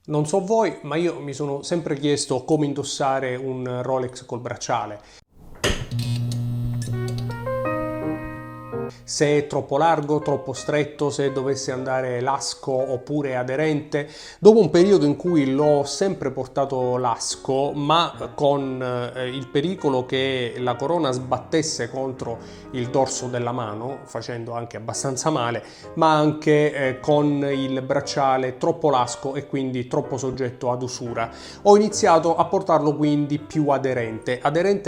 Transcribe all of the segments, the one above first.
Non so voi, ma io mi sono sempre chiesto come indossare un Rolex col bracciale. Se è troppo largo, troppo stretto, se dovesse andare lasco oppure aderente. Dopo un periodo in cui l'ho sempre portato lasco, ma con il pericolo che la corona sbattesse contro il dorso della mano, facendo anche abbastanza male, ma anche con il bracciale troppo lasco e quindi troppo soggetto ad usura. Ho iniziato a portarlo quindi più aderente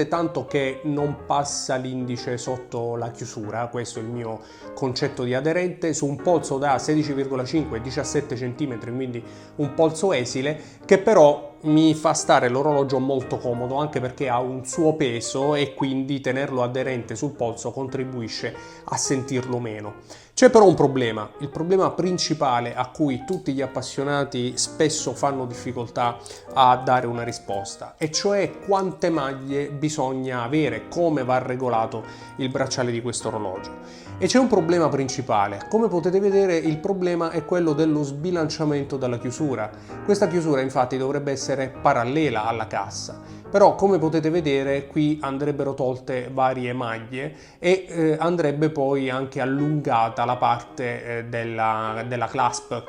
tanto che non passa l'indice sotto la chiusura. Questo è il mio concetto di aderente, su un polso da 16,5-17 cm, quindi un polso esile, che però mi fa stare l'orologio molto comodo, anche perché ha un suo peso e quindi tenerlo aderente sul polso contribuisce a sentirlo meno. C'è però un problema, il problema principale a cui tutti gli appassionati spesso fanno difficoltà a dare una risposta, e cioè quante maglie bisogna avere, come va regolato il bracciale di questo orologio. E c'è un problema principale. Come potete vedere, il problema è quello dello sbilanciamento della chiusura. Questa chiusura infatti dovrebbe essere parallela alla cassa, però come potete vedere qui andrebbero tolte varie maglie e andrebbe poi anche allungata la parte della clasp,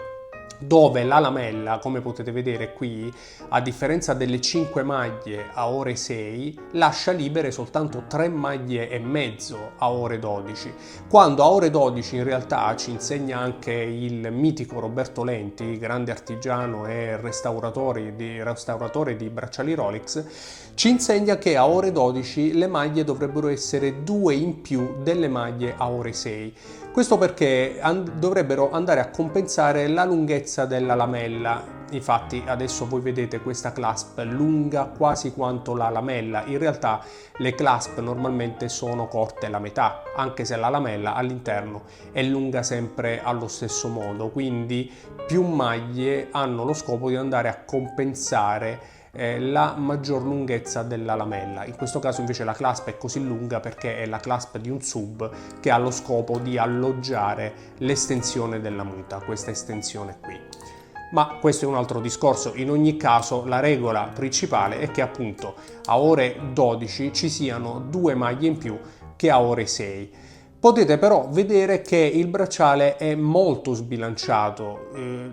dove la lamella, come potete vedere qui, a differenza delle 5 maglie a ore 6, lascia libere soltanto 3 maglie e mezzo a ore 12, quando a ore 12 in realtà ci insegna anche il mitico Roberto Lenti, grande artigiano e restauratore di bracciali Rolex, ci insegna che a ore 12 le maglie dovrebbero essere 2 in più delle maglie a ore 6. Questo perché dovrebbero andare a compensare la lunghezza della lamella. Infatti adesso voi vedete questa clasp lunga quasi quanto la lamella. In realtà le clasp normalmente sono corte la metà, anche se la lamella all'interno è lunga sempre allo stesso modo. Quindi più maglie hanno lo scopo di andare a compensare la maggior lunghezza della lamella. In questo caso invece la clasp è così lunga perché è la clasp di un sub che ha lo scopo di alloggiare l'estensione della muta, questa estensione qui. Ma questo è un altro discorso. In ogni caso la regola principale è che appunto a ore 12 ci siano 2 maglie in più che a ore 6. Potete però vedere che il bracciale è molto sbilanciato,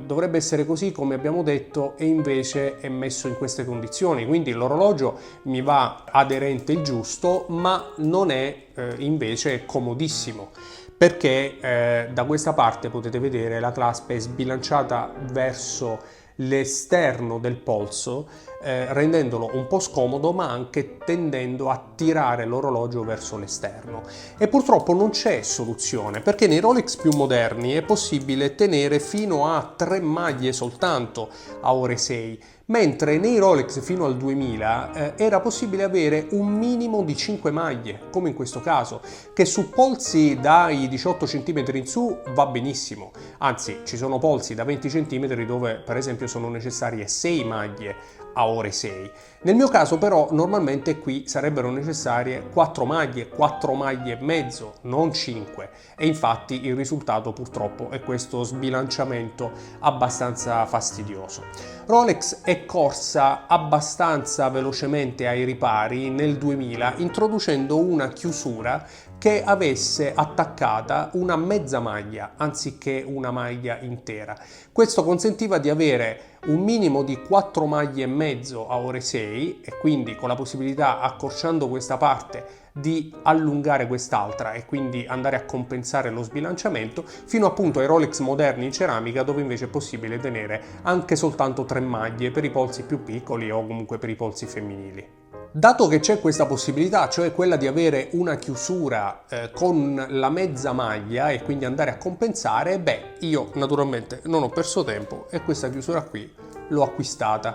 dovrebbe essere così come abbiamo detto e invece è messo in queste condizioni, quindi l'orologio mi va aderente il giusto, ma non è invece comodissimo, perché da questa parte potete vedere la clasp è sbilanciata verso l'esterno del polso, rendendolo un po' scomodo, ma anche tendendo a tirare l'orologio verso l'esterno. E purtroppo non c'è soluzione, perché nei Rolex più moderni è possibile tenere fino a 3 maglie soltanto a ore 6, mentre nei Rolex fino al 2000 era possibile avere un minimo di 5 maglie, come in questo caso, che su polsi dai 18 cm in su va benissimo. Anzi, ci sono polsi da 20 cm dove per esempio sono necessarie 6 maglie a ore 6. Nel mio caso però normalmente qui sarebbero necessarie 4 maglie e mezzo, non 5, e infatti il risultato purtroppo è questo sbilanciamento abbastanza fastidioso. Rolex è corsa abbastanza velocemente ai ripari nel 2000 introducendo una chiusura che avesse attaccata una mezza maglia anziché una maglia intera. Questo consentiva di avere un minimo di 4 maglie e mezzo a ore 6 e quindi con la possibilità, accorciando questa parte, di allungare quest'altra e quindi andare a compensare lo sbilanciamento, fino appunto ai Rolex moderni in ceramica, dove invece è possibile tenere anche soltanto 3 maglie per i polsi più piccoli o comunque per i polsi femminili. Dato che c'è questa possibilità, cioè quella di avere una chiusura con la mezza maglia e quindi andare a compensare, io naturalmente non ho perso tempo e questa chiusura qui l'ho acquistata.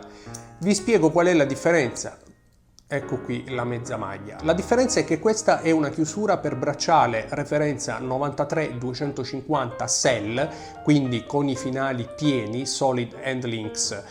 Vi spiego qual è la differenza. Ecco qui la mezza maglia. La differenza è che questa è una chiusura per bracciale referenza 93-250 SEL, quindi con i finali pieni, solid end links,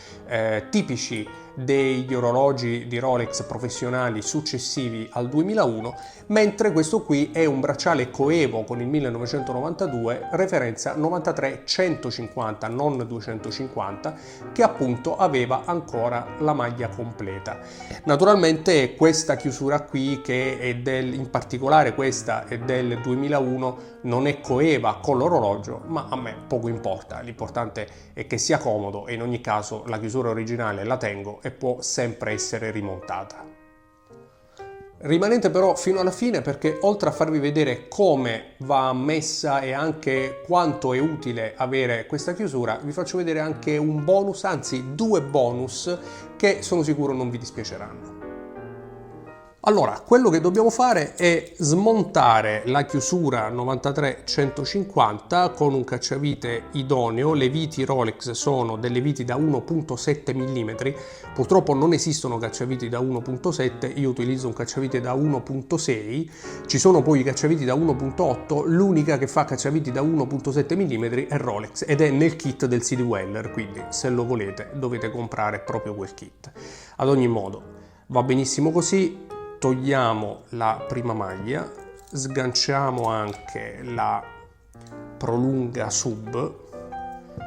tipici degli orologi di Rolex professionali successivi al 2001, mentre questo qui è un bracciale coevo con il 1992, referenza 93-150, non 250, che appunto aveva ancora la maglia completa. Naturalmente questa chiusura qui, che è in particolare questa è del 2001, non è coeva con l'orologio, ma a me poco importa, l'importante è che sia comodo e in ogni caso la chiusura originale la tengo e può sempre essere rimontata. Rimanete però fino alla fine, perché oltre a farvi vedere come va messa e anche quanto è utile avere questa chiusura, vi faccio vedere anche un bonus, anzi 2 bonus che sono sicuro non vi dispiaceranno. Allora, quello che dobbiamo fare è smontare la chiusura 93-150 con un cacciavite idoneo. Le viti Rolex sono delle viti da 1.7 mm, purtroppo non esistono cacciaviti da 1.7, io utilizzo un cacciavite da 1.6, ci sono poi i cacciaviti da 1.8, l'unica che fa cacciaviti da 1.7 mm è Rolex ed è nel kit del CD Weller, quindi se lo volete dovete comprare proprio quel kit. Ad ogni modo, va benissimo così. Togliamo la prima maglia, sganciamo anche la prolunga sub,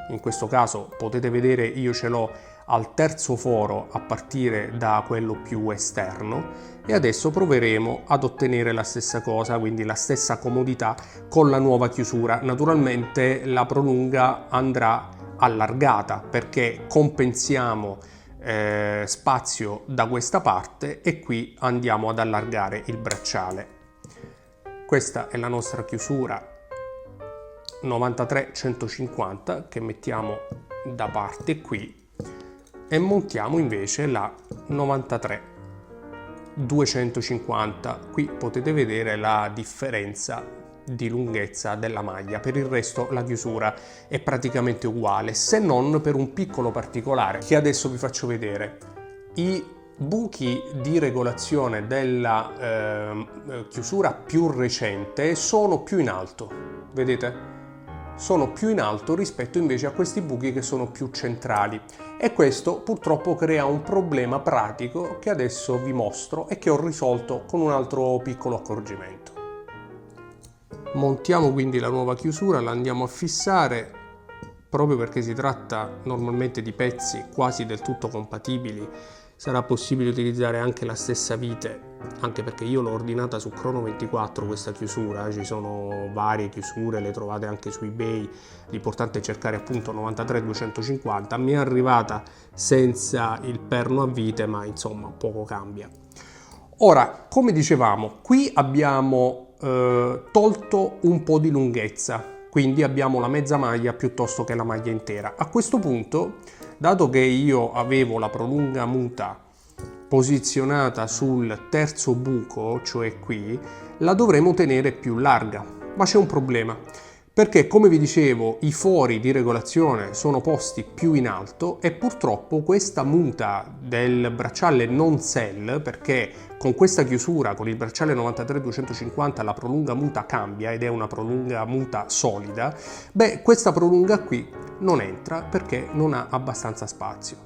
in questo caso potete vedere io ce l'ho al terzo foro a partire da quello più esterno, e adesso proveremo ad ottenere la stessa cosa, quindi la stessa comodità con la nuova chiusura. Naturalmente la prolunga andrà allargata perché compensiamo spazio da questa parte e qui andiamo ad allargare il bracciale. Questa è la nostra chiusura 93-150 che mettiamo da parte qui e montiamo invece la 93-250. Qui potete vedere la differenza di lunghezza della maglia. Per il resto la chiusura è praticamente uguale, se non per un piccolo particolare che adesso vi faccio vedere. I buchi di regolazione della chiusura più recente sono più in alto, vedete? Sono più in alto rispetto invece a questi buchi che sono più centrali, e questo purtroppo crea un problema pratico che adesso vi mostro e che ho risolto con un altro piccolo accorgimento. Montiamo quindi la nuova chiusura, la andiamo a fissare, proprio perché si tratta normalmente di pezzi quasi del tutto compatibili. Sarà possibile utilizzare anche la stessa vite, anche perché io l'ho ordinata su Chrono24 questa chiusura, ci sono varie chiusure, le trovate anche su eBay, l'importante è cercare appunto 93-250, mi è arrivata senza il perno a vite, ma insomma poco cambia. Ora, come dicevamo, qui abbiamo tolto un po' di lunghezza, quindi abbiamo la mezza maglia piuttosto che la maglia intera. A questo punto, dato che io avevo la prolunga muta posizionata sul terzo buco, cioè qui, la dovremo tenere più larga, ma c'è un problema, perché come vi dicevo i fori di regolazione sono posti più in alto e purtroppo questa muta del bracciale non cell, perché con questa chiusura, con il bracciale 93-250, la prolunga muta cambia ed è una prolunga muta solida, beh, questa prolunga qui non entra perché non ha abbastanza spazio.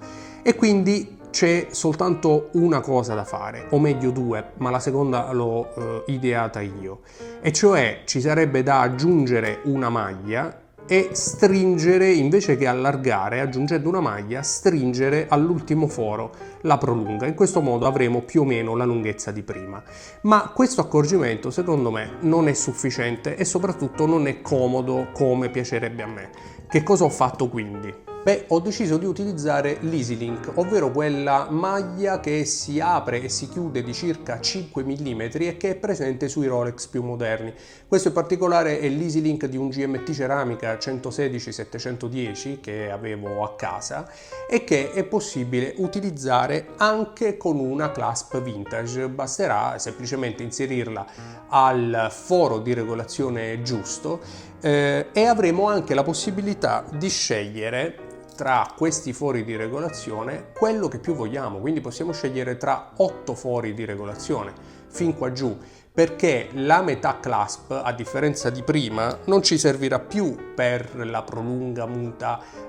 E quindi c'è soltanto una cosa da fare, o meglio 2, ma la seconda l'ho ideata io, e cioè ci sarebbe da aggiungere una maglia e stringere, invece che allargare, aggiungendo una maglia, stringere all'ultimo foro la prolunga. In questo modo avremo più o meno la lunghezza di prima. Ma questo accorgimento secondo me non è sufficiente e soprattutto non è comodo come piacerebbe a me. Che cosa ho fatto quindi? Beh, ho deciso di utilizzare l'EasyLink, ovvero quella maglia che si apre e si chiude di circa 5 mm e che è presente sui Rolex più moderni. Questo in particolare è l'EasyLink di un GMT ceramica 116-710 che avevo a casa e che è possibile utilizzare anche con una clasp vintage. Basterà semplicemente inserirla al foro di regolazione giusto e avremo anche la possibilità di scegliere tra questi fori di regolazione quello che più vogliamo, quindi possiamo scegliere tra 8 fori di regolazione fin qua giù. perché la metà clasp, a differenza di prima, non ci servirà più per la prolunga muta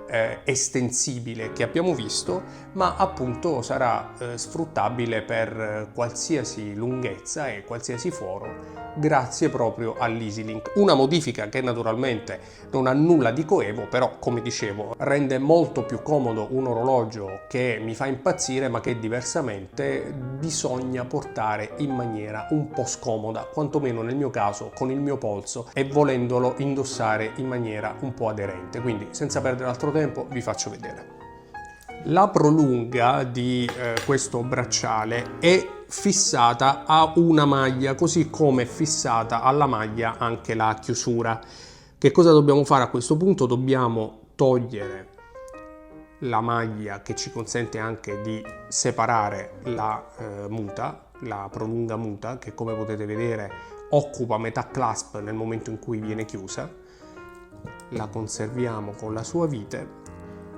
estensibile che abbiamo visto, ma appunto sarà sfruttabile per qualsiasi lunghezza e qualsiasi foro, grazie proprio all'EasyLink. Una modifica che naturalmente non ha nulla di coevo, però come dicevo rende molto più comodo un orologio che mi fa impazzire, ma che diversamente bisogna portare in maniera un po' scomoda, quantomeno nel mio caso con il mio polso e volendolo indossare in maniera un po' aderente. Quindi senza perdere altro tempo vi faccio vedere. La prolunga di questo bracciale è fissata a una maglia, così come è fissata alla maglia anche la chiusura. Che cosa dobbiamo fare a questo punto? Dobbiamo togliere la maglia che ci consente anche di separare la muta, la prolunga muta, che come potete vedere occupa metà clasp nel momento in cui viene chiusa. La conserviamo con la sua vite.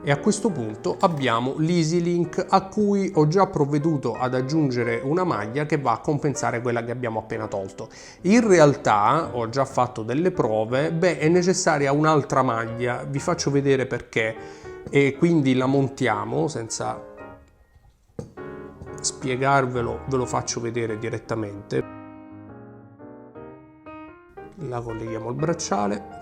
E a questo punto abbiamo l'EasyLink, a cui ho già provveduto ad aggiungere una maglia che va a compensare quella che abbiamo appena tolto. In realtà ho già fatto delle prove, è necessaria un'altra maglia, vi faccio vedere perché, e quindi la montiamo senza spiegarvelo, ve lo faccio vedere direttamente. La colleghiamo al bracciale.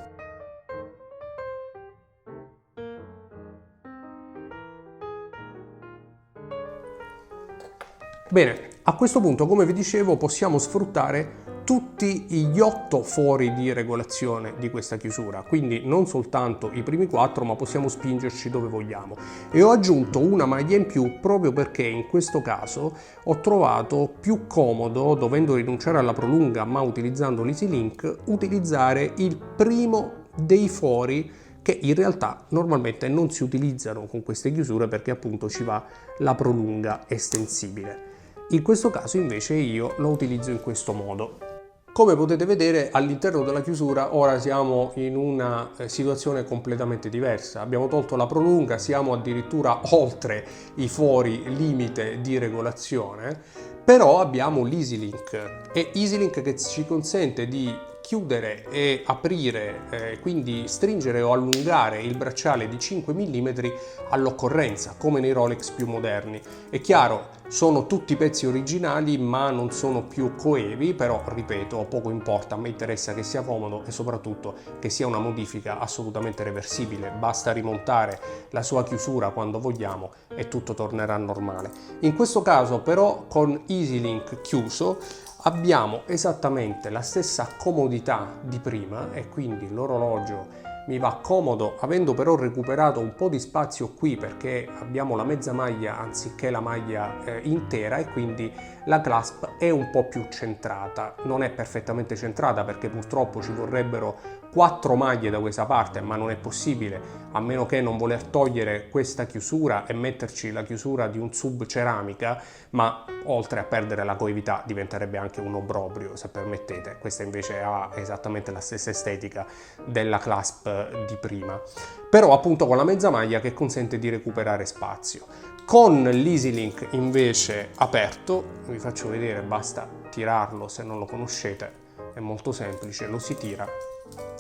Bene, a questo punto, come vi dicevo, possiamo sfruttare tutti gli 8 fori di regolazione di questa chiusura, quindi non soltanto i primi 4, ma possiamo spingerci dove vogliamo. E ho aggiunto una maglia in più proprio perché in questo caso ho trovato più comodo, dovendo rinunciare alla prolunga ma utilizzando l'EasyLink, utilizzare il primo dei fori che in realtà normalmente non si utilizzano con queste chiusure perché appunto ci va la prolunga estensibile. In questo caso invece io lo utilizzo in questo modo. Come potete vedere, all'interno della chiusura ora siamo in una situazione completamente diversa. Abbiamo tolto la prolunga, siamo addirittura oltre i fori limite di regolazione, però abbiamo l'EasyLink, e EasyLink che ci consente di chiudere e aprire, quindi stringere o allungare il bracciale di 5 mm all'occorrenza, come nei Rolex più moderni. È chiaro, sono tutti pezzi originali ma non sono più coevi, però ripeto, poco importa, a me interessa che sia comodo e soprattutto che sia una modifica assolutamente reversibile, basta rimontare la sua chiusura quando vogliamo e tutto tornerà normale. In questo caso però con EasyLink chiuso abbiamo esattamente la stessa comodità di prima e quindi l'orologio mi va comodo, avendo però recuperato un po' di spazio qui perché abbiamo la mezza maglia anziché la maglia intera, e quindi la clasp è un po' più centrata. Non è perfettamente centrata perché purtroppo ci vorrebbero 4 maglie da questa parte, ma non è possibile a meno che non voler togliere questa chiusura e metterci la chiusura di un sub ceramica, ma oltre a perdere la coevità diventerebbe anche un obbrobrio, se permettete. Questa invece ha esattamente la stessa estetica della clasp di prima, però appunto con la mezza maglia che consente di recuperare spazio. Con l'EasyLink invece aperto, vi faccio vedere, basta tirarlo, se non lo conoscete è molto semplice, lo si tira.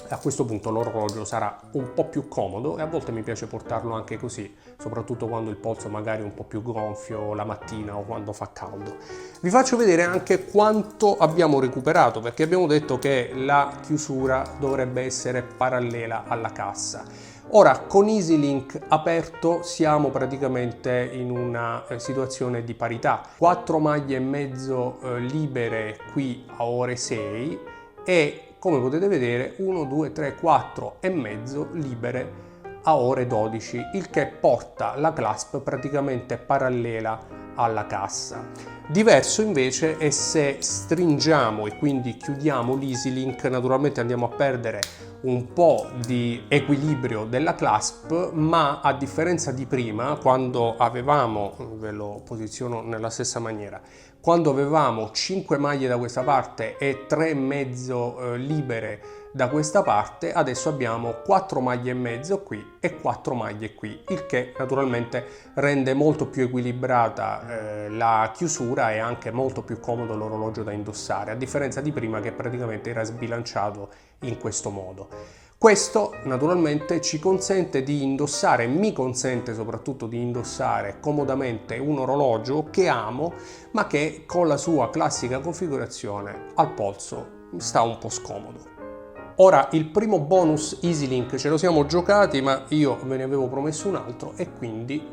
A questo punto l'orologio sarà un po' più comodo e a volte mi piace portarlo anche così, soprattutto quando il polso magari è un po' più gonfio la mattina o quando fa caldo. Vi faccio vedere anche quanto abbiamo recuperato, perché abbiamo detto che la chiusura dovrebbe essere parallela alla cassa. Ora con EasyLink aperto siamo praticamente in una situazione di parità. 4 maglie e mezzo libere qui a ore 6 e come potete vedere 1, 2, 3, 4 e mezzo libere a ore 12, il che porta la clasp praticamente parallela alla cassa. Diverso invece è se stringiamo e quindi chiudiamo l'EasyLink, naturalmente andiamo a perdere un po' di equilibrio della clasp, ma a differenza di prima, quando avevamo, ve lo posiziono nella stessa maniera, quando avevamo 5 maglie da questa parte e 3 e mezzo libere da questa parte, adesso abbiamo 4 maglie e mezzo qui e 4 maglie qui, il che naturalmente rende molto più equilibrata la chiusura e anche molto più comodo l'orologio da indossare, a differenza di prima che praticamente era sbilanciato in questo modo. Questo naturalmente ci consente di indossare, mi consente soprattutto di indossare comodamente un orologio che amo, ma che con la sua classica configurazione al polso sta un po' scomodo. Ora, il primo bonus EasyLink ce lo siamo giocati, ma io ve ne avevo promesso un altro e quindi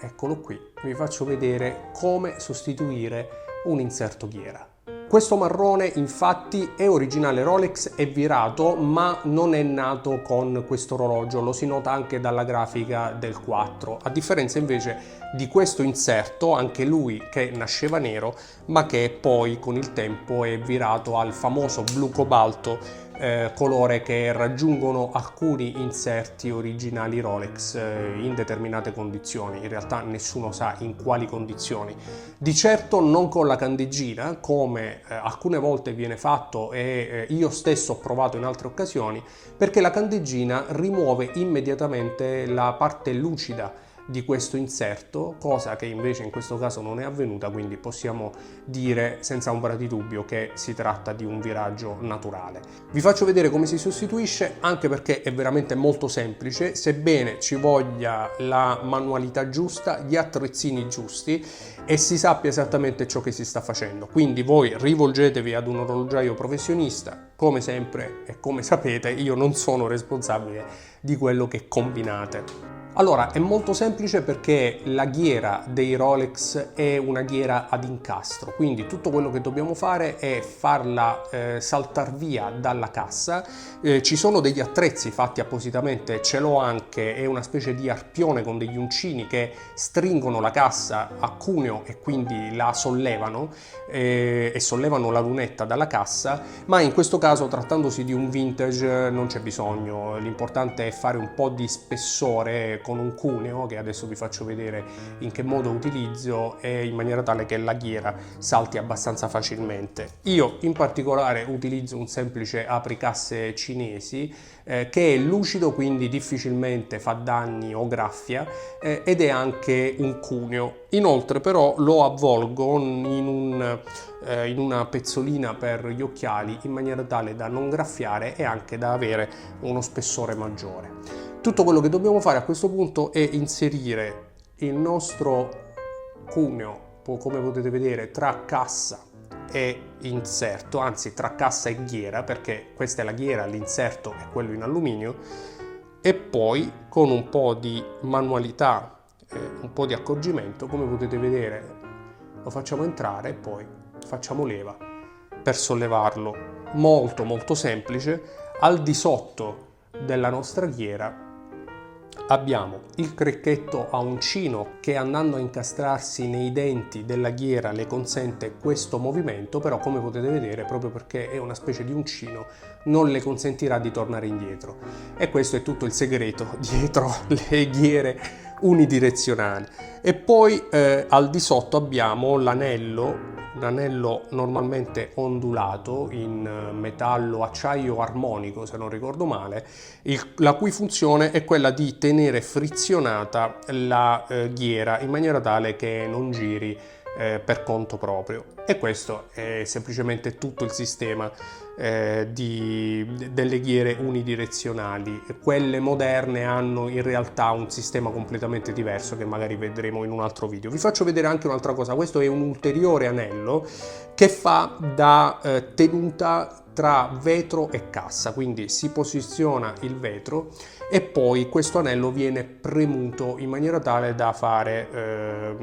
eccolo qui. Vi faccio vedere come sostituire un inserto ghiera. Questo marrone infatti è originale Rolex, è virato, ma non è nato con questo orologio, lo si nota anche dalla grafica del 4, a differenza invece di questo inserto, anche lui che nasceva nero, ma che poi con il tempo è virato al famoso blu cobalto, colore che raggiungono alcuni inserti originali Rolex in determinate condizioni. In realtà nessuno sa in quali condizioni. Di certo non con la candeggina, come alcune volte viene fatto e io stesso ho provato in altre occasioni, perché la candeggina rimuove immediatamente la parte lucida di questo inserto, cosa che invece in questo caso non è avvenuta, quindi possiamo dire senza ombra di dubbio che si tratta di un viraggio naturale. Vi faccio vedere come si sostituisce, anche perché è veramente molto semplice, sebbene ci voglia la manualità giusta, gli attrezzini giusti e si sappia esattamente ciò che si sta facendo. Quindi voi rivolgetevi ad un orologiaio professionista, come sempre e come sapete io non sono responsabile di quello che combinate. Allora, è molto semplice perché la ghiera dei Rolex è una ghiera ad incastro, quindi tutto quello che dobbiamo fare è farla saltar via dalla cassa. Ci sono degli attrezzi fatti appositamente, ce l'ho anche, è una specie di arpione con degli uncini che stringono la cassa a cuneo e quindi la sollevano e sollevano la lunetta dalla cassa, ma in questo caso, trattandosi di un vintage, non c'è bisogno, l'importante è fare un po' di spessore con un cuneo, che adesso vi faccio vedere in che modo utilizzo, e in maniera tale che la ghiera salti abbastanza facilmente. Io in particolare utilizzo un semplice apricasse cinesi che è lucido, quindi difficilmente fa danni o graffia, ed è anche un cuneo. Inoltre però lo avvolgo in una pezzolina per gli occhiali in maniera tale da non graffiare e anche da avere uno spessore maggiore. Tutto quello che dobbiamo fare a questo punto è inserire il nostro cuneo, come potete vedere, tra cassa e inserto, anzi tra cassa e ghiera, perché questa è la ghiera, l'inserto è quello in alluminio, e poi con un po' di manualità, un po' di accorgimento, come potete vedere, lo facciamo entrare e poi facciamo leva per sollevarlo. Molto molto semplice. Al di sotto della nostra ghiera abbiamo il cricchetto a uncino che, andando a incastrarsi nei denti della ghiera, le consente questo movimento, però come potete vedere, proprio perché è una specie di uncino, non le consentirà di tornare indietro. E questo è tutto il segreto dietro le ghiere unidirezionali. E poi al di sotto abbiamo l'anello, un anello normalmente ondulato in metallo acciaio armonico, se non ricordo male, la cui funzione è quella di tenere frizionata la ghiera in maniera tale che non giri per conto proprio. E questo è semplicemente tutto il sistema delle ghiere unidirezionali. Quelle moderne hanno in realtà un sistema completamente diverso che magari vedremo in un altro video. Vi faccio vedere anche un'altra cosa. Questo è un ulteriore anello che fa da tenuta tra vetro e cassa, quindi si posiziona il vetro e poi questo anello viene premuto in maniera tale da fare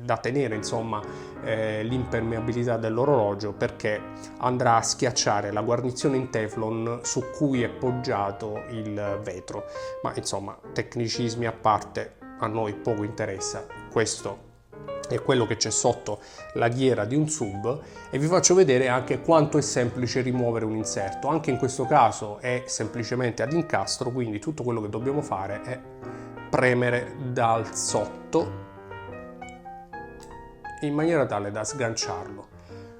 da tenere insomma l'impermeabilità dell'orologio, perché andrà a schiacciare la guarnizione in Teflon su cui è poggiato il vetro. Ma insomma, tecnicismi a parte, a noi poco interessa, questo è quello che c'è sotto la ghiera di un sub, e vi faccio vedere anche quanto è semplice rimuovere un inserto. Anche in questo caso è semplicemente ad incastro, quindi tutto quello che dobbiamo fare è premere dal sotto in maniera tale da sganciarlo,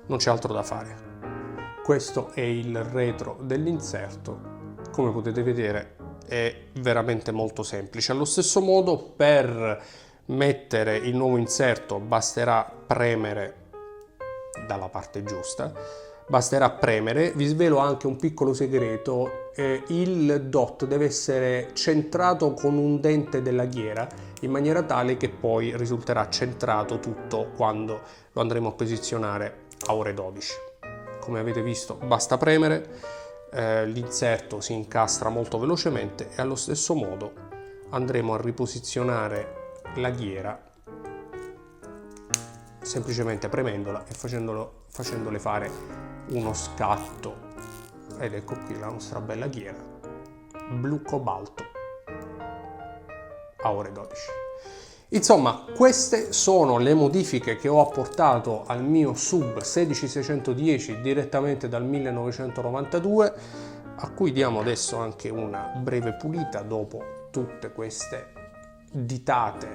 non c'è altro da fare. Questo è il retro dell'inserto, come potete vedere è veramente molto semplice. Allo stesso modo, per mettere il nuovo inserto basterà premere dalla parte giusta, basterà premere. Vi svelo anche un piccolo segreto: il dot deve essere centrato con un dente della ghiera, in maniera tale che poi risulterà centrato tutto quando lo andremo a posizionare a ore 12. Come avete visto, basta premere, l'inserto si incastra molto velocemente e allo stesso modo andremo a riposizionare la ghiera semplicemente premendola e facendole fare uno scatto. Ed ecco qui la nostra bella ghiera blu cobalto a ore 12. Insomma, queste sono le modifiche che ho apportato al mio sub 16610 direttamente dal 1992, a cui diamo adesso anche una breve pulita dopo tutte queste ditate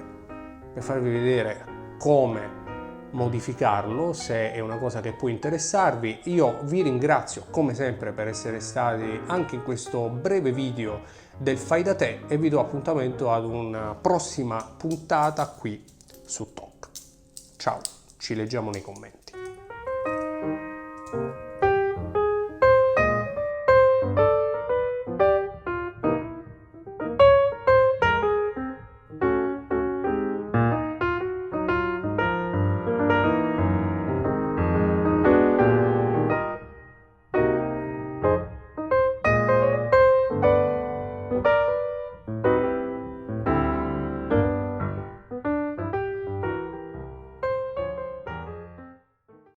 per farvi vedere come modificarlo, se è una cosa che può interessarvi. Io vi ringrazio come sempre per essere stati anche in questo breve video del fai da te e vi do appuntamento ad una prossima puntata qui su Talk. Ciao, ci leggiamo nei commenti.